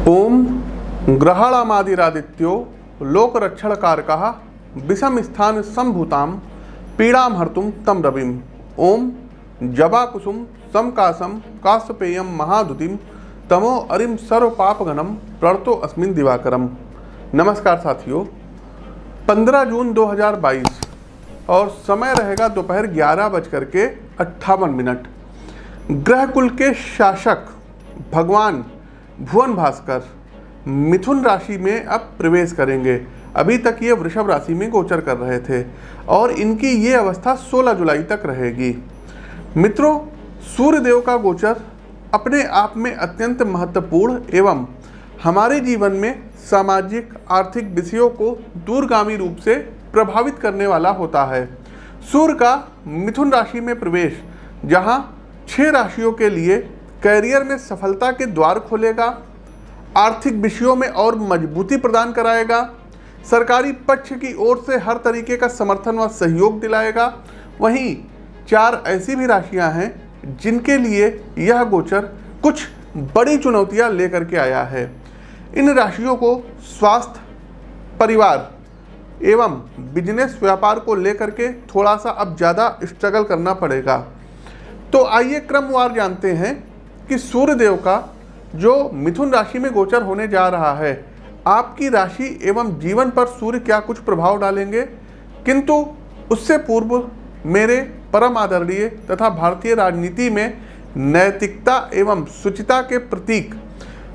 ओम ग्रहणामादिरादित्यो लोकरक्षणकारकः विषम स्थान संभूताम पीड़ाम हर्तुम तम रविम। ओम जबाकुसुम समकासम काश्यपेयम महादुतिम तमो अरिम सर्व पापघनम प्रणतो अस्मिन दिवाकरम। नमस्कार साथियों, 15 जून 2022 और समय रहेगा दोपहर 11:58। ग्रह कुल के शासक भगवान भुवन भास्कर मिथुन राशि में अब प्रवेश करेंगे। अभी तक ये वृषभ राशि में गोचर कर रहे थे और इनकी ये अवस्था 16 जुलाई तक रहेगी। मित्रों, सूर्य देव का गोचर अपने आप में अत्यंत महत्वपूर्ण एवं हमारे जीवन में सामाजिक आर्थिक विषयों को दूरगामी रूप से प्रभावित करने वाला होता है। सूर्य का मिथुन राशि में प्रवेश जहां 6 राशियों के लिए कैरियर में सफलता के द्वार खोलेगा, आर्थिक विषयों में और मजबूती प्रदान कराएगा, सरकारी पक्ष की ओर से हर तरीके का समर्थन व सहयोग दिलाएगा। वहीं 4 ऐसी भी राशियां हैं जिनके लिए यह गोचर कुछ बड़ी चुनौतियां लेकर के आया है। इन राशियों को स्वास्थ्य, परिवार एवं बिजनेस व्यापार को लेकर के थोड़ा सा अब ज़्यादा स्ट्रगल करना पड़ेगा। तो आइए क्रमवार जानते हैं कि सूर्य देव का जो मिथुन राशि में गोचर होने जा रहा है, आपकी राशि एवं जीवन पर सूर्य क्या कुछ प्रभाव डालेंगे। किंतु उससे पूर्व मेरे परम आदरणीय तथा भारतीय राजनीति में नैतिकता एवं शुचिता के प्रतीक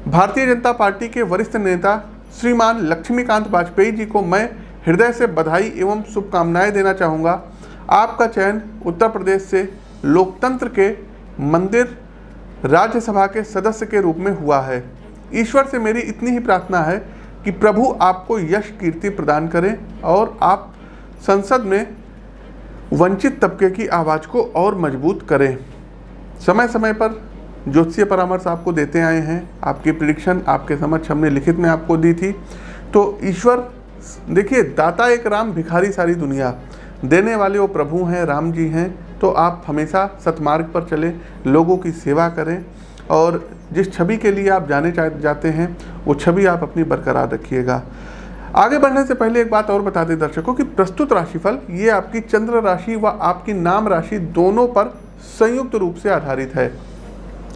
भारतीय जनता पार्टी के वरिष्ठ नेता श्रीमान लक्ष्मीकांत वाजपेयी जी को मैं हृदय से बधाई एवं शुभकामनाएं देना चाहूँगा। आपका चयन उत्तर प्रदेश से लोकतंत्र के मंदिर राज्यसभा के सदस्य के रूप में हुआ है। ईश्वर से मेरी इतनी ही प्रार्थना है कि प्रभु आपको यश कीर्ति प्रदान करें और आप संसद में वंचित तबके की आवाज़ को और मजबूत करें। समय समय पर ज्योतिषीय परामर्श आपको देते आए हैं। आपकी प्रिडिक्शन आपके समक्ष हमने लिखित में आपको दी थी। तो ईश्वर देखिए, दाता एक राम, भिखारी सारी दुनिया। देने वाले वो प्रभु हैं, राम जी हैं। तो आप हमेशा सतमार्ग पर चलें, लोगों की सेवा करें और जिस छवि के लिए आप जाते हैं वो छवि आप अपनी बरकरार रखिएगा। आगे बढ़ने से पहले एक बात और बता दें दर्शकों कि प्रस्तुत राशिफल ये आपकी चंद्र राशि व आपकी नाम राशि दोनों पर संयुक्त रूप से आधारित है।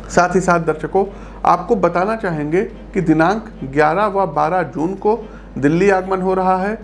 साथ ही साथ दर्शकों, आपको बताना चाहेंगे कि दिनांक 11 व 12 जून को दिल्ली आगमन हो रहा है।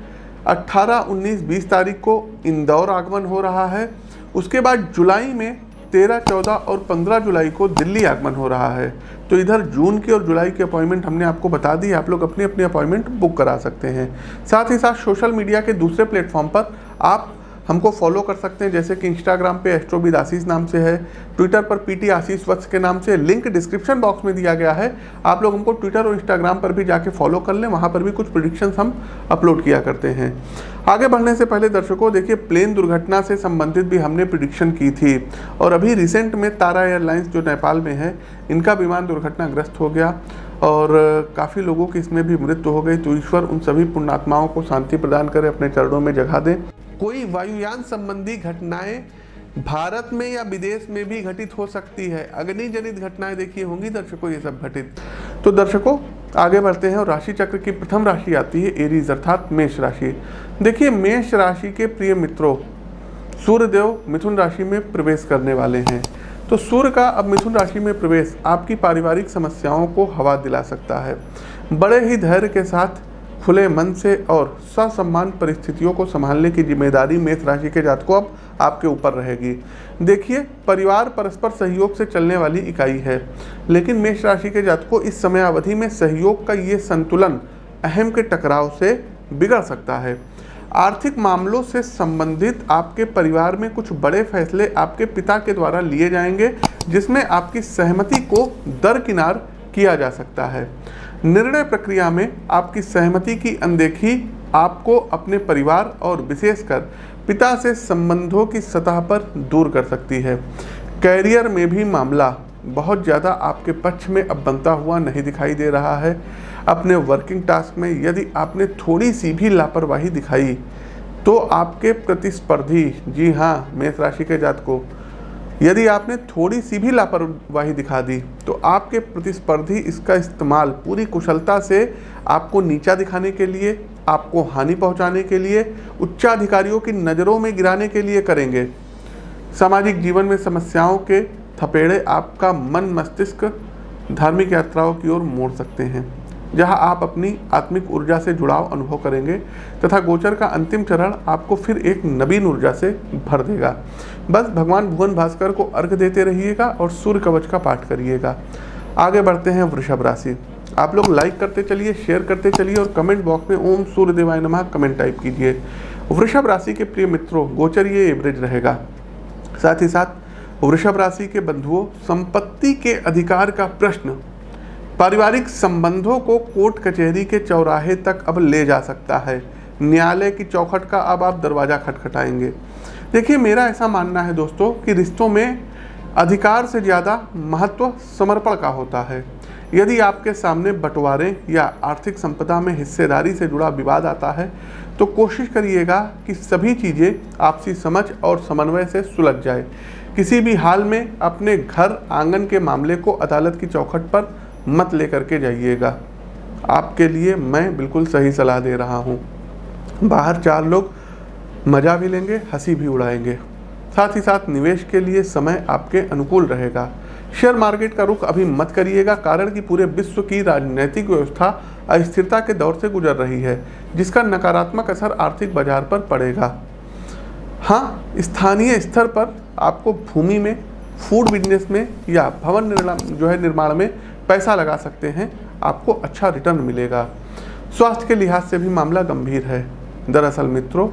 18, 19, 20 तारीख को इंदौर आगमन हो रहा है। उसके बाद जुलाई में 13, 14 और 15 जुलाई को दिल्ली आगमन हो रहा है। तो इधर जून की और जुलाई की अपॉइंटमेंट हमने आपको बता दी। आप लोग अपनी अपनी अपॉइंटमेंट बुक करा सकते हैं। साथ ही साथ सोशल मीडिया के दूसरे प्लेटफॉर्म पर आप हमको फॉलो कर सकते हैं, जैसे कि इंस्टाग्राम पे एस्ट्रोविद आशीष नाम से है, ट्विटर पर पीटी आशीष वत्स के नाम से। लिंक डिस्क्रिप्शन बॉक्स में दिया गया है। आप लोग हमको ट्विटर और इंस्टाग्राम पर भी जाके फॉलो कर लें, वहाँ पर भी कुछ प्रेडिक्शंस हम अपलोड किया करते हैं। आगे बढ़ने से पहले दर्शकों देखिए, प्लेन दुर्घटना से संबंधित भी हमने प्रेडिक्शन की थी और अभी रिसेंट में तारा एयरलाइंस जो नेपाल में है, इनका विमान दुर्घटनाग्रस्त हो गया और काफ़ी लोगों की इसमें भी मृत्यु हो गई। तो ईश्वर उन सभी पुण्यात्माओं को शांति प्रदान करे, अपने चरणों में जगह दें। कोई वायुयान संबंधी घटनाएं भारत में या विदेश में भी घटित हो सकती है। अग्नि जनित घटनाएं देखिए होंगी दर्शकों, ये सब घटित। तो दर्शकों आगे बढ़ते हैं और राशि चक्र की प्रथम राशि आती है एरीज अर्थात मेष राशि। देखिए, मेष राशि के प्रिय मित्रों, सूर्यदेव मिथुन राशि में प्रवेश करने वाले हैं। तो सूर्य का अब मिथुन राशि में प्रवेश आपकी पारिवारिक समस्याओं को हवा दिला सकता है। बड़े ही धैर्य के साथ खुले मन से और ससम्मान परिस्थितियों को संभालने की जिम्मेदारी मेष राशि के जातकों अब आपके ऊपर रहेगी। देखिए, परिवार परस्पर सहयोग से चलने वाली इकाई है, लेकिन मेष राशि के जातकों इस समय अवधि में सहयोग का ये संतुलन अहम के टकराव से बिगड़ सकता है। आर्थिक मामलों से संबंधित आपके परिवार में कुछ बड़े फैसले आपके पिता के द्वारा लिए जाएंगे, जिसमें आपकी सहमति को दरकिनार किया जा सकता है। निर्णय प्रक्रिया में आपकी सहमति की अनदेखी आपको अपने परिवार और विशेषकर पिता से संबंधों की सतह पर दूर कर सकती है। कैरियर में भी मामला बहुत ज़्यादा आपके पक्ष में अब बनता हुआ नहीं दिखाई दे रहा है। अपने वर्किंग टास्क में यदि आपने थोड़ी सी भी लापरवाही दिखाई तो आपके प्रतिस्पर्धी, जी हाँ मेष राशि के जातकों, यदि आपने थोड़ी सी भी लापरवाही दिखा दी तो आपके प्रतिस्पर्धी इसका इस्तेमाल पूरी कुशलता से आपको नीचा दिखाने के लिए, आपको हानि पहुंचाने के लिए, उच्चाधिकारियों की नज़रों में गिराने के लिए करेंगे। सामाजिक जीवन में समस्याओं के थपेड़े आपका मन मस्तिष्क धार्मिक यात्राओं की ओर मोड़ सकते हैं, जहां आप अपनी आत्मिक ऊर्जा से जुड़ाव अनुभव करेंगे तथा गोचर का अंतिम चरण आपको फिर एक नवीन ऊर्जा से भर देगा। बस भगवान भुवन भास्कर को अर्घ देते रहिएगा और सूर्य कवच का पाठ करिएगा। आगे बढ़ते हैं वृषभ राशि। आप लोग लाइक करते चलिए, शेयर करते चलिए और कमेंट बॉक्स में ओम सूर्य देवाय नमः कमेंट टाइप कीजिए। वृषभ राशि के प्रिय मित्रों, गोचर ये एवरेज रहेगा। साथ ही साथ वृषभ राशि के बंधुओं, संपत्ति के अधिकार का प्रश्न पारिवारिक संबंधों को कोर्ट कचहरी के चौराहे तक अब ले जा सकता है। न्यायालय की चौखट का अब आप दरवाज़ा खटखटाएंगे। देखिए, मेरा ऐसा मानना है दोस्तों कि रिश्तों में अधिकार से ज़्यादा महत्व समर्पण का होता है। यदि आपके सामने बंटवारे या आर्थिक संपदा में हिस्सेदारी से जुड़ा विवाद आता है तो कोशिश करिएगा कि सभी चीज़ें आपसी समझ और समन्वय से सुलझ जाए। किसी भी हाल में अपने घर आंगन के मामले को अदालत की चौखट पर मत लेकर के जाइएगा। आपके लिए मैं बिल्कुल सही सलाह दे रहा हूँ। बाहर चार लोग मज़ा भी लेंगे, हंसी भी उड़ाएंगे। साथ ही साथ निवेश के लिए समय आपके अनुकूल रहेगा। शेयर मार्केट का रुख अभी मत करिएगा, कारण कि पूरे विश्व की राजनीतिक व्यवस्था अस्थिरता के दौर से गुजर रही है, जिसका नकारात्मक असर आर्थिक बाजार पर पड़ेगा। हाँ, स्थानीय स्तर पर आपको भूमि में, फूड बिजनेस में या भवन निर्माण में पैसा लगा सकते हैं, आपको अच्छा रिटर्न मिलेगा। स्वास्थ्य के लिहाज से भी मामला गंभीर है। दरअसल मित्रों,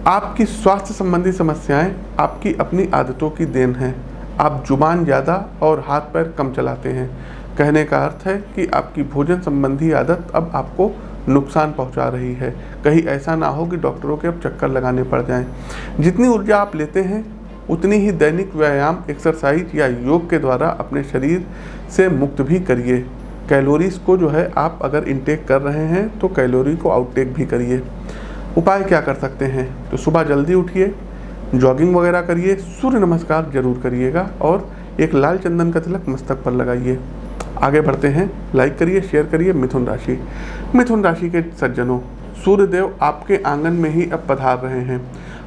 आपकी स्वास्थ्य संबंधी समस्याएं आपकी अपनी आदतों की देन हैं। आप जुबान ज़्यादा और हाथ पैर कम चलाते हैं। कहने का अर्थ है कि आपकी भोजन संबंधी आदत अब आपको नुकसान पहुंचा रही है। कहीं ऐसा ना हो कि डॉक्टरों के अब चक्कर लगाने पड़ जाएं। जितनी ऊर्जा आप लेते हैं उतनी ही दैनिक व्यायाम, एक्सरसाइज या योग के द्वारा अपने शरीर से मुक्त भी करिए। कैलोरीज को जो है आप अगर इनटेक कर रहे हैं तो कैलोरी को आउटटेक भी करिए। उपाय क्या कर सकते हैं? तो सुबह जल्दी उठिए, जॉगिंग वगैरह करिए, सूर्य नमस्कार जरूर करिएगा और एक लाल चंदन का तिलक मस्तक पर लगाइए। आगे बढ़ते हैं, लाइक करिए, शेयर करिए। मिथुन राशि। मिथुन राशि के सज्जनों, सूर्यदेव आपके आंगन में ही अब पधार रहे हैं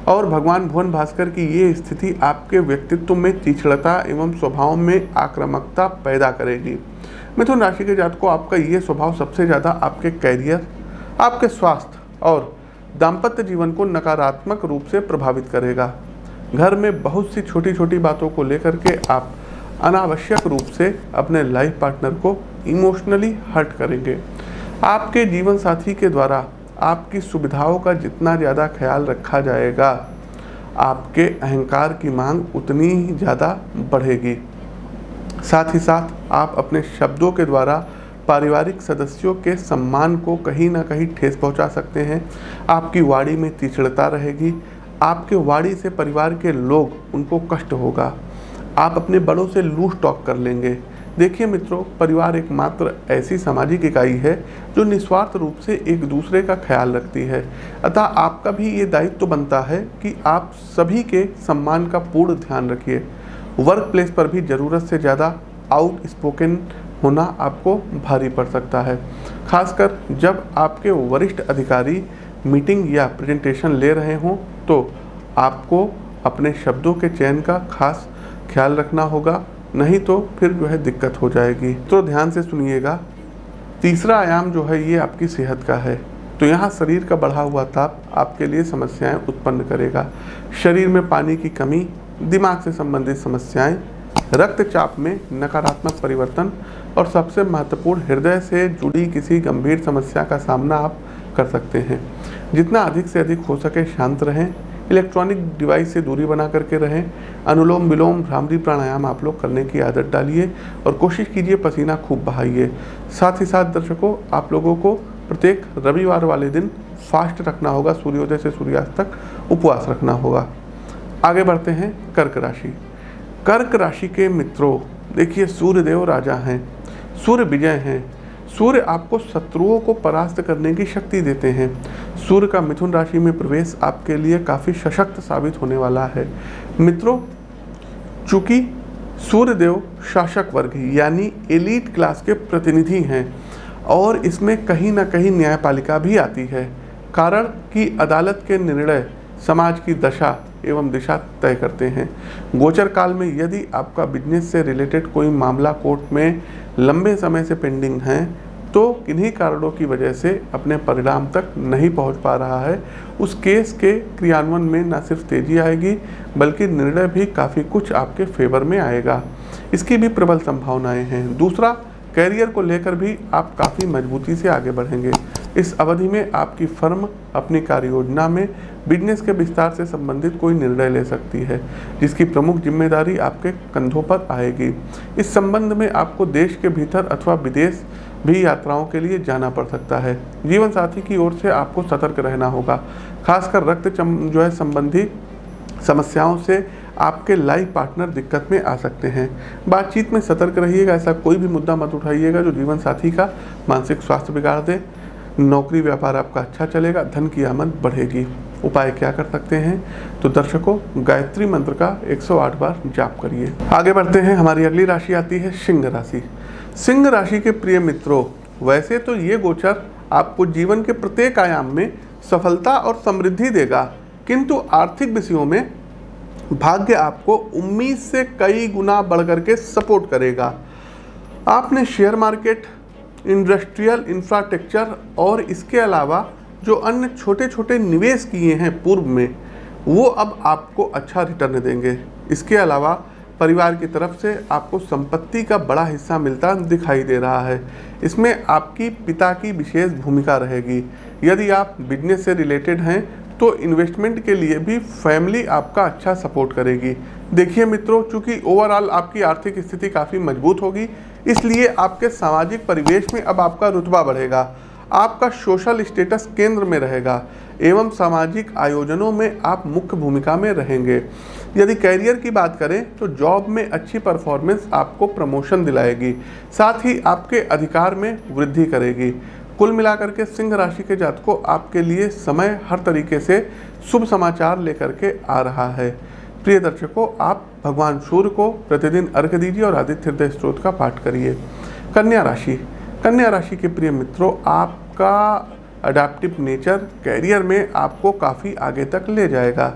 और भगवान भुवन भास्कर की ये स्थिति आपके व्यक्तित्व में तीक्ष्णता एवं स्वभाव में आक्रामकता पैदा करेगी। मिथुन राशि के जातकों, आपका ये स्वभाव सबसे ज़्यादा आपके कैरियर, आपके स्वास्थ्य और दाम्पत्य जीवन को नकारात्मक रूप से प्रभावित करेगा। घर में बहुत सी छोटी छोटी बातों को लेकर के आप अनावश्यक रूप से अपने लाइफ पार्टनर को इमोशनली हर्ट करेंगे। आपके जीवन साथी के द्वारा आपकी सुविधाओं का जितना ज़्यादा ख्याल रखा जाएगा, आपके अहंकार की मांग उतनी ही ज़्यादा बढ़ेगी। साथ ही साथ आप अपने शब्दों के द्वारा पारिवारिक सदस्यों के सम्मान को कहीं ना कहीं ठेस पहुंचा सकते हैं। आपकी वाणी में तीक्ष्णता रहेगी। आपके वाणी से परिवार के लोग, उनको कष्ट होगा। आप अपने बड़ों से लूट टॉक कर लेंगे। देखिए मित्रों, परिवार एकमात्र ऐसी सामाजिक इकाई है जो निस्वार्थ रूप से एक दूसरे का ख्याल रखती है। अतः आपका भी ये दायित्व बनता है कि आप सभी के सम्मान का पूर्ण ध्यान रखिए। वर्क प्लेस पर भी ज़रूरत से ज़्यादा आउट स्पोकन होना आपको भारी पड़ सकता है, खासकर जब आपके वरिष्ठ अधिकारी मीटिंग या प्रेजेंटेशन ले रहे हों तो आपको अपने शब्दों के चयन का खास ख्याल रखना होगा, नहीं तो फिर जो है दिक्कत हो जाएगी। तो ध्यान से सुनिएगा। तीसरा आयाम जो है ये आपकी सेहत का है। तो यहाँ शरीर का बढ़ा हुआ ताप आपके लिए समस्याएं उत्पन्न करेगा। शरीर में पानी की कमी, दिमाग से संबंधित समस्याएं, रक्तचाप में नकारात्मक परिवर्तन और सबसे महत्वपूर्ण हृदय से जुड़ी किसी गंभीर समस्या का सामना आप कर सकते हैं। जितना अधिक से अधिक हो सके शांत रहें। इलेक्ट्रॉनिक डिवाइस से दूरी बना करके रहें। अनुलोम विलोम, भ्रामरी प्राणायाम आप लोग करने की आदत डालिए और कोशिश कीजिए पसीना खूब बहाइए। साथ ही साथ दर्शकों, आप लोगों को प्रत्येक रविवार वाले दिन फास्ट रखना होगा। सूर्योदय से सूर्यास्त तक उपवास रखना होगा। आगे बढ़ते हैं कर्क राशि। कर्क राशि के मित्रों, देखिए सूर्यदेव राजा हैं, सूर्य विजय हैं। सूर्य आपको शत्रुओं को परास्त करने की शक्ति देते हैं। सूर्य का मिथुन राशि में प्रवेश आपके लिए काफ़ी सशक्त साबित होने वाला है। मित्रों, चूंकि सूर्यदेव शासक वर्ग यानी एलीट क्लास के प्रतिनिधि हैं और इसमें कहीं ना कहीं न्यायपालिका भी आती है, कारण कि अदालत के निर्णय समाज की दशा एवं दिशा तय करते हैं। गोचर काल में यदि आपका बिजनेस से रिलेटेड कोई मामला कोर्ट में लंबे समय से पेंडिंग है तो किन्हीं कारणों की वजह से अपने परिणाम तक नहीं पहुंच पा रहा है, उस केस के क्रियान्वयन में न सिर्फ तेजी आएगी बल्कि निर्णय भी काफ़ी कुछ आपके फेवर में आएगा। इसकी भी प्रबल संभावनाएं हैं। दूसरा, कैरियर को लेकर भी आप काफ़ी मजबूती से आगे बढ़ेंगे। इस अवधि में आपकी फर्म अपनी कार्य योजना में बिजनेस के विस्तार से संबंधित कोई निर्णय ले सकती है, जिसकी प्रमुख जिम्मेदारी आपके कंधों पर आएगी। इस संबंध में आपको देश के भीतर अथवा विदेश भी यात्राओं के लिए जाना पड़ सकता है। जीवन साथी की ओर से आपको सतर्क रहना होगा, खासकर रक्त संबंधी समस्याओं से आपके लाइफ पार्टनर दिक्कत में आ सकते हैं। बातचीत में सतर्क रहिएगा, ऐसा कोई भी मुद्दा मत उठाइएगा जो जीवन साथी का मानसिक स्वास्थ्य बिगाड़ दे। नौकरी व्यापार आपका अच्छा चलेगा, धन की आमद बढ़ेगी। उपाय क्या कर सकते हैं? तो दर्शकों, गायत्री मंत्र का 108 बार जाप करिए। आगे बढ़ते हैं। हमारी अगली राशि आती है सिंह राशि। सिंह राशि के प्रिय मित्रों, वैसे तो ये गोचर आपको जीवन के प्रत्येक आयाम में सफलता और समृद्धि देगा, किंतु आर्थिक विषयों में भाग्य आपको उम्मीद से कई गुना बढ़कर के सपोर्ट करेगा। आपने शेयर मार्केट, इंडस्ट्रियल इंफ्रास्ट्रक्चर और इसके अलावा जो अन्य छोटे छोटे निवेश किए हैं पूर्व में, वो अब आपको अच्छा रिटर्न देंगे। इसके अलावा परिवार की तरफ से आपको संपत्ति का बड़ा हिस्सा मिलता दिखाई दे रहा है। इसमें आपकी पिता की विशेष भूमिका रहेगी। यदि आप बिजनेस से रिलेटेड हैं तो इन्वेस्टमेंट के लिए भी फैमिली आपका अच्छा सपोर्ट करेगी। देखिए मित्रों, चूंकि ओवरऑल आपकी आर्थिक स्थिति काफ़ी मजबूत होगी, इसलिए आपके सामाजिक परिवेश में अब आपका रुतबा बढ़ेगा। आपका सोशल स्टेटस केंद्र में रहेगा एवं सामाजिक आयोजनों में आप मुख्य भूमिका में रहेंगे। यदि कैरियर की बात करें तो जॉब में अच्छी परफॉर्मेंस आपको प्रमोशन दिलाएगी, साथ ही आपके अधिकार में वृद्धि करेगी। कुल मिलाकर के सिंह राशि के जातकों, आपके लिए समय हर तरीके से शुभ समाचार लेकर के आ रहा है। प्रिय दर्शकों, आप भगवान सूर्य को प्रतिदिन अर्घ्य दीजिए और आदित्य हृदय स्तोत्र का पाठ करिए। कन्या राशि। कन्या राशि के प्रिय मित्रों, आपका अडैप्टिव नेचर कैरियर में आपको काफ़ी आगे तक ले जाएगा।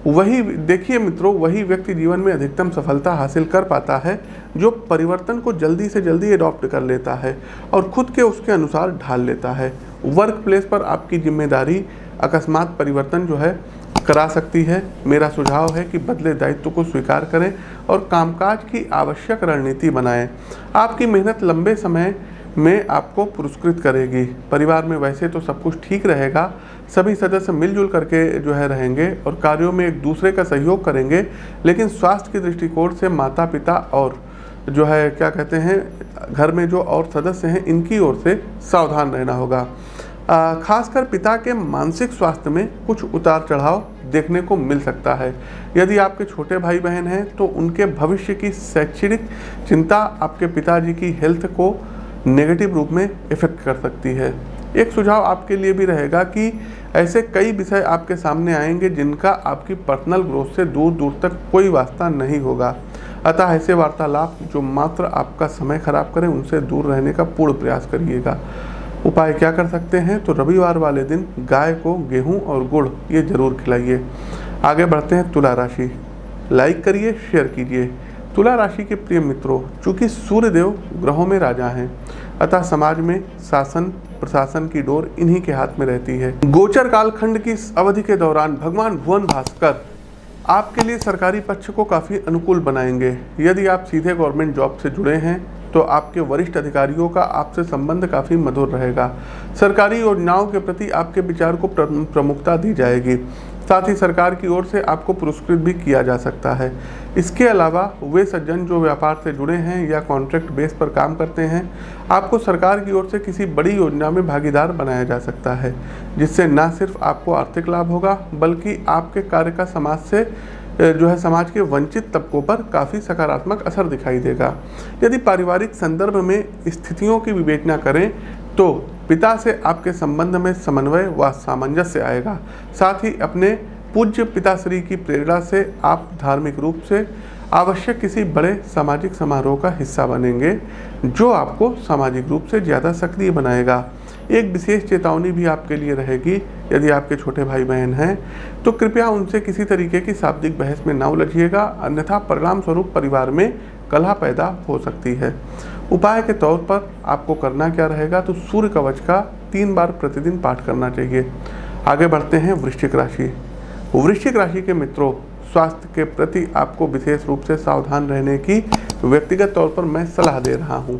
वही देखिए मित्रों, वही व्यक्ति जीवन में अधिकतम सफलता हासिल कर पाता है जो परिवर्तन को जल्दी से जल्दी अडॉप्ट कर लेता है और खुद के उसके अनुसार ढाल लेता है। वर्क प्लेस पर आपकी जिम्मेदारी अकस्मात परिवर्तन करा सकती है। मेरा सुझाव है कि बदले दायित्व को स्वीकार करें और कामकाज की आवश्यक रणनीति बनाएं। आपकी मेहनत लंबे समय में आपको पुरस्कृत करेगी। परिवार में वैसे तो सब कुछ ठीक रहेगा, सभी सदस्य मिलजुल करके रहेंगे और कार्यों में एक दूसरे का सहयोग करेंगे, लेकिन स्वास्थ्य के दृष्टिकोण से माता पिता और घर में जो और सदस्य हैं इनकी ओर से सावधान रहना होगा। खासकर पिता के मानसिक स्वास्थ्य में कुछ उतार चढ़ाव देखने को मिल सकता है। यदि आपके छोटे भाई बहन हैं तो उनके भविष्य की शैक्षणिक चिंता आपके पिताजी की हेल्थ को नेगेटिव रूप में इफेक्ट कर सकती है। एक सुझाव आपके लिए भी रहेगा कि ऐसे कई विषय आपके सामने आएंगे जिनका आपकी पर्सनल ग्रोथ से दूर दूर तक कोई वास्ता नहीं होगा, अतः ऐसे वार्तालाप जो मात्र आपका समय खराब करें उनसे दूर रहने का पूर्ण प्रयास करिएगा। उपाय क्या कर सकते हैं? तो रविवार वाले दिन गाय को गेहूं और गुड़ ये जरूर खिलाइए। आगे बढ़ते हैं तुला राशि। लाइक करिए, शेयर कीजिए। तुला राशि के प्रिय मित्रों, चूंकि सूर्यदेव ग्रहों में राजा हैं, अतः समाज में शासन प्रशासन की डोर इन्हीं के हाथ में रहती है। गोचर कालखंड की इस अवधि के दौरान भगवान भुवन भास्कर आपके लिए सरकारी पक्ष को काफ़ी अनुकूल बनाएंगे। यदि आप सीधे गवर्नमेंट जॉब से जुड़े हैं तो आपके वरिष्ठ अधिकारियों का आपसे संबंध काफ़ी मधुर रहेगा। सरकारी योजनाओं के प्रति आपके विचार को प्रमुखता दी जाएगी। साथ ही सरकार की ओर से आपको पुरस्कृत भी किया जा सकता है। इसके अलावा वे सज्जन जो व्यापार से जुड़े हैं या कॉन्ट्रैक्ट बेस पर काम करते हैं, आपको सरकार की ओर से किसी बड़ी योजना में भागीदार बनाया जा सकता है, जिससे न सिर्फ आपको आर्थिक लाभ होगा बल्कि आपके कार्य का समाज से समाज के वंचित तबकों पर काफ़ी सकारात्मक असर दिखाई देगा। यदि पारिवारिक संदर्भ में स्थितियों की विवेचना करें तो पिता से आपके संबंध में समन्वय व सामंजस्य आएगा। साथ ही अपने पूज्य पिताश्री की प्रेरणा से आप धार्मिक रूप से आवश्यक किसी बड़े सामाजिक समारोह का हिस्सा बनेंगे जो आपको सामाजिक रूप से ज़्यादा सक्रिय बनाएगा। एक विशेष चेतावनी भी आपके लिए रहेगी, यदि आपके छोटे भाई बहन हैं तो कृपया उनसे किसी तरीके की शाब्दिक बहस में ना उलझिएगा, अन्यथा परिणाम स्वरूप परिवार में कलह पैदा हो सकती है। उपाय के तौर पर आपको करना क्या रहेगा, तो सूर्य कवच का 3 बार प्रतिदिन पाठ करना चाहिए। आगे बढ़ते हैं वृश्चिक राशि। वृश्चिक राशि के मित्रों, स्वास्थ्य के प्रति आपको विशेष रूप से सावधान रहने की व्यक्तिगत तौर पर मैं सलाह दे रहा हूं।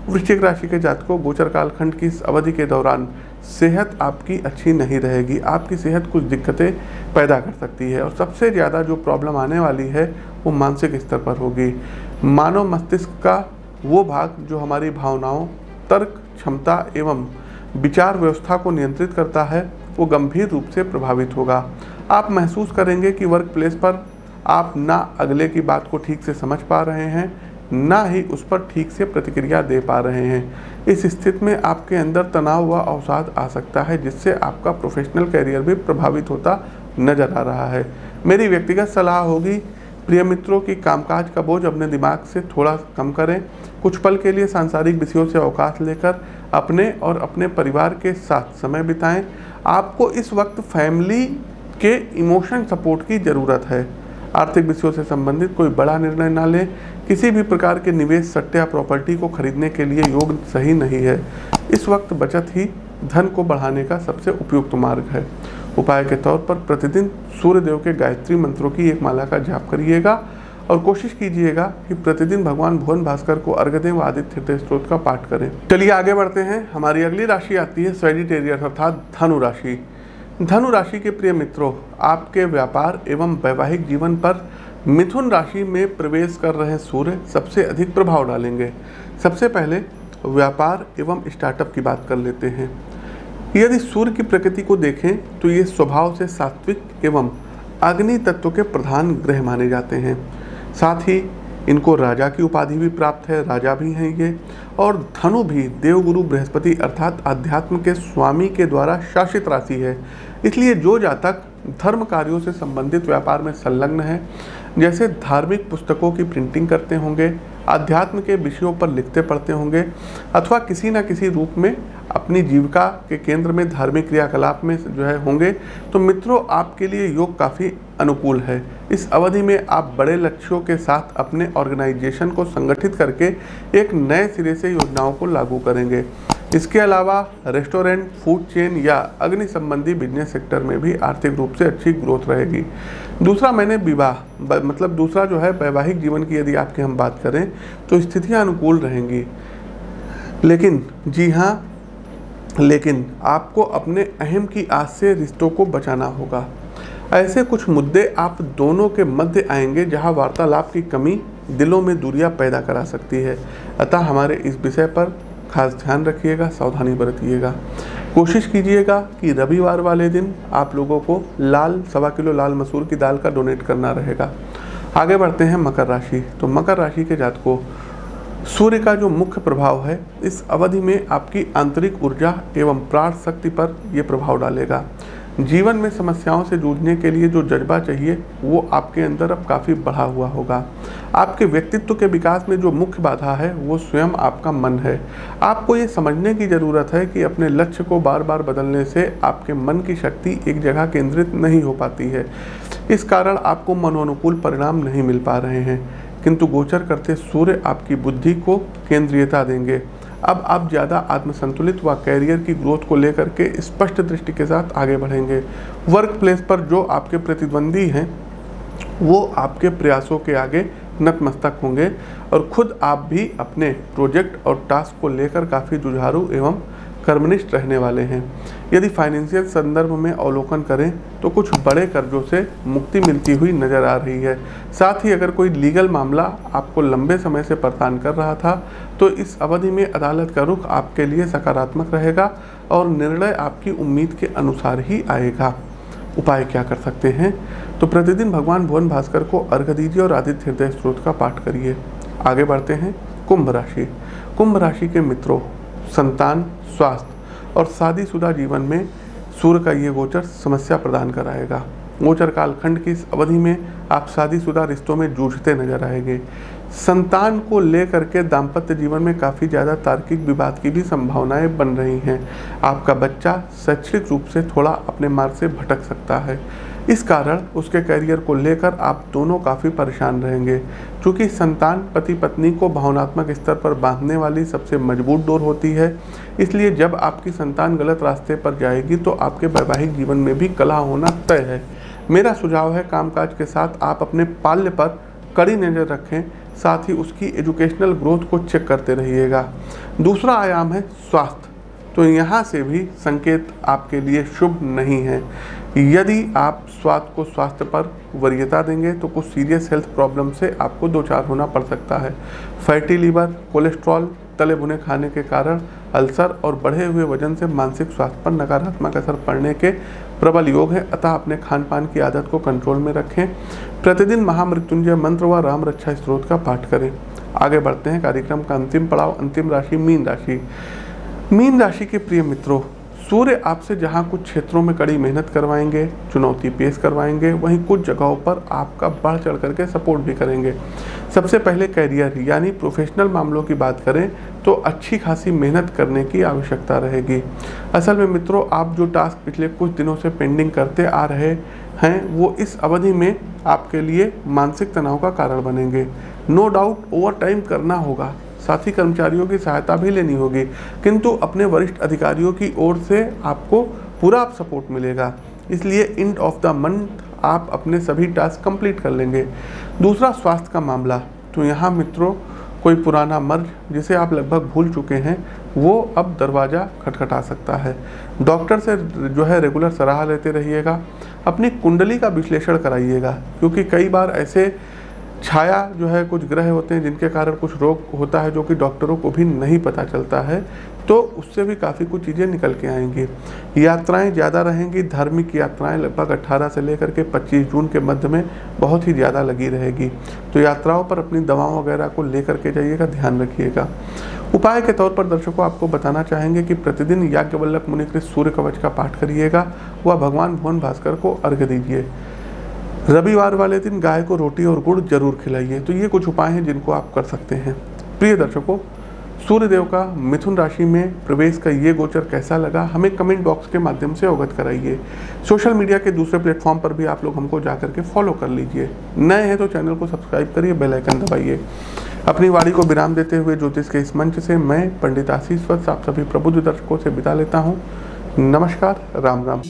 वृश्चिक राशि के जातकों, गोचर कालखंड की इस अवधि के दौरान सेहत आपकी अच्छी नहीं रहेगी। आपकी सेहत कुछ दिक्कतें पैदा कर सकती है और सबसे ज़्यादा जो प्रॉब्लम आने वाली है वो मानसिक स्तर पर होगी। मानव मस्तिष्क का वो भाग जो हमारी भावनाओं, तर्क क्षमता एवं विचार व्यवस्था को नियंत्रित करता है, वो गंभीर रूप से प्रभावित होगा। आप महसूस करेंगे कि वर्क प्लेस पर आप ना अगले की बात को ठीक से समझ पा रहे हैं, ना ही उस पर ठीक से प्रतिक्रिया दे पा रहे हैं। इस स्थिति में आपके अंदर तनाव व अवसाद आ सकता है, जिससे आपका प्रोफेशनल करियर भी प्रभावित होता नजर आ रहा है। मेरी व्यक्तिगत सलाह होगी, प्रिय मित्रों, की कामकाज का बोझ अपने दिमाग से थोड़ा कम करें। कुछ पल के लिए सांसारिक विषयों से अवकाश लेकर अपने और अपने परिवार के साथ समय बिताएं। आपको इस वक्त फैमिली के इमोशन सपोर्ट की ज़रूरत है। आर्थिक विषयों से संबंधित कोई बड़ा निर्णय ना लें। किसी भी प्रकार के निवेश, सट्टे या प्रॉपर्टी को खरीदने के लिए योग सही नहीं है। इस वक्त बचत ही धन को बढ़ाने का सबसे उपयुक्त मार्ग है। उपाय के तौर पर प्रतिदिन सूर्यदेव के गायत्री मंत्रों की एक माला का जाप करिएगा और कोशिश कीजिएगा कि प्रतिदिन भगवान भुवन भास्कर को अर्घ्य दें व आदित्य हृदय स्तोत्र का पाठ करें। चलिए आगे बढ़ते हैं। हमारी अगली राशि आती है सैजिटेरियस अर्थात धनु राशि। धनु राशि के प्रिय मित्रों, आपके व्यापार एवं वैवाहिक जीवन पर मिथुन राशि में प्रवेश कर रहे सूर्य सबसे अधिक प्रभाव डालेंगे। सबसे पहले व्यापार एवं स्टार्टअप की बात कर लेते हैं। यदि सूर्य की प्रकृति को देखें तो ये स्वभाव से सात्विक एवं अग्नि तत्व के प्रधान ग्रह माने जाते हैं। साथ ही इनको राजा की उपाधि भी प्राप्त है, राजा भी हैं ये। और धनु भी देवगुरु बृहस्पति अर्थात अध्यात्म के स्वामी के द्वारा शासित राशि है। इसलिए जो जातक धर्म कार्यों से संबंधित व्यापार में संलग्न है, जैसे धार्मिक पुस्तकों की प्रिंटिंग करते होंगे, अध्यात्म के विषयों पर लिखते पढ़ते होंगे, अथवा किसी न किसी रूप में अपनी जीविका के केंद्र में धार्मिक क्रियाकलाप में जो है होंगे, तो मित्रों आपके लिए योग काफ़ी अनुकूल है। इस अवधि में आप बड़े लक्ष्यों के साथ अपने ऑर्गेनाइजेशन को संगठित करके एक नए सिरे से योजनाओं को लागू करेंगे। इसके अलावा रेस्टोरेंट, फूड चेन या अग्नि संबंधी बिजनेस सेक्टर में भी आर्थिक रूप से अच्छी ग्रोथ रहेगी। दूसरा मैंने विवाह मतलब दूसरा जो है वैवाहिक जीवन की यदि आपकी हम बात करें तो स्थितियां अनुकूल रहेंगी। लेकिन आपको अपने अहम की आस से रिश्तों को बचाना होगा। ऐसे कुछ मुद्दे आप दोनों के मध्य आएंगे जहां वार्तालाप की कमी दिलों में दूरियां पैदा करा सकती है। अतः हमारे इस विषय पर खास ध्यान रखिएगा, सावधानी बरतिएगा। कोशिश कीजिएगा कि रविवार वाले दिन आप लोगों को 1.25 किलो लाल मसूर की दाल का डोनेट करना रहेगा। आगे बढ़ते हैं मकर राशि। तो मकर राशि के जातकों, सूर्य का जो मुख्य प्रभाव है इस अवधि में आपकी आंतरिक ऊर्जा एवं प्राण शक्ति पर यह प्रभाव डालेगा। जीवन में समस्याओं से जूझने के लिए जो जज्बा चाहिए वो आपके अंदर अब काफ़ी बढ़ा हुआ होगा। आपके व्यक्तित्व के विकास में जो मुख्य बाधा है वो स्वयं आपका मन है। आपको ये समझने की ज़रूरत है कि अपने लक्ष्य को बार बार बदलने से आपके मन की शक्ति एक जगह केंद्रित नहीं हो पाती है। इस कारण आपको मनोनुकूल परिणाम नहीं मिल पा रहे हैं, किंतु गोचर करते सूर्य आपकी बुद्धि को केंद्रीयता देंगे। अब आप ज़्यादा आत्मसंतुलित व कैरियर की ग्रोथ को लेकर के स्पष्ट दृष्टि के साथ आगे बढ़ेंगे। वर्क प्लेस पर जो आपके प्रतिद्वंदी हैं वो आपके प्रयासों के आगे नतमस्तक होंगे और खुद आप भी अपने प्रोजेक्ट और टास्क को लेकर काफ़ी जुझारू एवं कर्मनिष्ठ रहने वाले हैं। यदि फाइनेंशियल संदर्भ में अवलोकन करें तो कुछ बड़े कर्जों से मुक्ति मिलती हुई नजर आ रही है। साथ ही अगर कोई लीगल मामला आपको लंबे समय से परेशान कर रहा था तो इस अवधि में अदालत का रुख आपके लिए सकारात्मक रहेगा और निर्णय आपकी उम्मीद के अनुसार ही आएगा। उपाय क्या कर सकते हैं? तो प्रतिदिन भगवान भुवन भास्कर को अर्घ्य दीजिए और आदित्य हृदय स्तोत्र का पाठ करिए। आगे बढ़ते हैं कुंभ राशि। कुंभ राशि के मित्रों, संतान, स्वास्थ्य और शादीशुदा जीवन में सूर्य का ये गोचर समस्या प्रदान कराएगा। गोचर कालखंड की इस अवधि में आप शादीशुदा रिश्तों में जूझते नजर आएंगे। संतान को लेकर के दाम्पत्य जीवन में काफ़ी ज़्यादा तार्किक विवाद की भी संभावनाएं बन रही हैं। आपका बच्चा शैक्षणिक रूप से थोड़ा अपने मार्ग से भटक सकता है। इस कारण उसके करियर को लेकर आप दोनों काफ़ी परेशान रहेंगे। क्योंकि संतान पति पत्नी को भावनात्मक स्तर पर बांधने वाली सबसे मजबूत डोर होती है, इसलिए जब आपकी संतान गलत रास्ते पर जाएगी तो आपके वैवाहिक जीवन में भी कलह होना तय है। मेरा सुझाव है कामकाज के साथ आप अपने पाल्य पर कड़ी नज़र रखें, साथ ही उसकी एजुकेशनल ग्रोथ को चेक करते रहिएगा। दूसरा आयाम है स्वास्थ्य, तो यहाँ से भी संकेत आपके लिए शुभ नहीं है। यदि आप स्वास्थ्य पर वरीयता देंगे तो कुछ सीरियस हेल्थ प्रॉब्लम से आपको दो चार होना पड़ सकता है। फैटी लीवर, कोलेस्ट्रॉल, तले भुने खाने के कारण अल्सर और बढ़े हुए वजन से मानसिक स्वास्थ्य पर नकारात्मक असर पड़ने के प्रबल योग है, अतः अपने खान पान की आदत को कंट्रोल में रखें। प्रतिदिन महामृत्युंजय मंत्र व राम रक्षा स्तोत्र का पाठ करें। आगे बढ़ते हैं कार्यक्रम का अंतिम पड़ाव, अंतिम राशि मीन राशि। मीन राशि के प्रिय मित्रों, सूर्य आपसे जहां कुछ क्षेत्रों में कड़ी मेहनत करवाएंगे, चुनौती पेश करवाएंगे, वहीं कुछ जगहों पर आपका बढ़ चढ़ करके सपोर्ट भी करेंगे। सबसे पहले कैरियर यानी प्रोफेशनल मामलों की बात करें तो अच्छी खासी मेहनत करने की आवश्यकता रहेगी। असल में मित्रों, आप जो टास्क पिछले कुछ दिनों से पेंडिंग करते आ रहे हैं वो इस अवधि में आपके लिए मानसिक तनाव का कारण बनेंगे। नो डाउट ओवर टाइम करना होगा, साथ ही कर्मचारियों की सहायता भी लेनी होगी, किंतु अपने वरिष्ठ अधिकारियों की ओर से आपको पूरा सपोर्ट मिलेगा, इसलिए एंड ऑफ द मंथ आप अपने सभी टास्क कंप्लीट कर लेंगे। दूसरा स्वास्थ्य का मामला, तो यहाँ मित्रों कोई पुराना मर्ज जिसे आप लगभग भूल चुके हैं वो अब दरवाज़ा खटखटा सकता है। डॉक्टर से जो है रेगुलर सलाह लेते रहिएगा। अपनी कुंडली का विश्लेषण कराइएगा, क्योंकि कई बार ऐसे छाया जो है कुछ ग्रह होते हैं जिनके कारण कुछ रोग होता है जो कि डॉक्टरों को भी नहीं पता चलता है, तो उससे भी काफ़ी कुछ चीज़ें निकल के आएंगी। यात्राएं ज़्यादा रहेंगी। धार्मिक यात्राएं लगभग 18 से लेकर के 25 जून के मध्य में बहुत ही ज़्यादा लगी रहेगी, तो यात्राओं पर अपनी दवाओं वगैरह को लेकर के जाइएगा, ध्यान रखिएगा। उपाय के तौर पर दर्शकों आपको बताना चाहेंगे कि प्रतिदिन याज्ञवल्क्य मुनिकृत सूर्य कवच का पाठ करिएगा व भगवान भुवन भास्कर को अर्घ्य दीजिए। रविवार वाले दिन गाय को रोटी और गुड़ जरूर खिलाइए। तो ये कुछ उपाय हैं जिनको आप कर सकते हैं। प्रिय दर्शकों, सूर्यदेव का मिथुन राशि में प्रवेश का ये गोचर कैसा लगा हमें कमेंट बॉक्स के माध्यम से अवगत कराइए। सोशल मीडिया के दूसरे प्लेटफॉर्म पर भी आप लोग हमको जाकर के फॉलो कर लीजिए। नए हैं तो चैनल को सब्सक्राइब करिए, बेल आइकन दबाइए। अपनी वाणी को विराम देते हुए ज्योतिष के इस मंच से मैं पंडित आशीष वत्स आप सभी प्रबुद्ध दर्शकों से विदा लेता हूँ। नमस्कार, राम राम।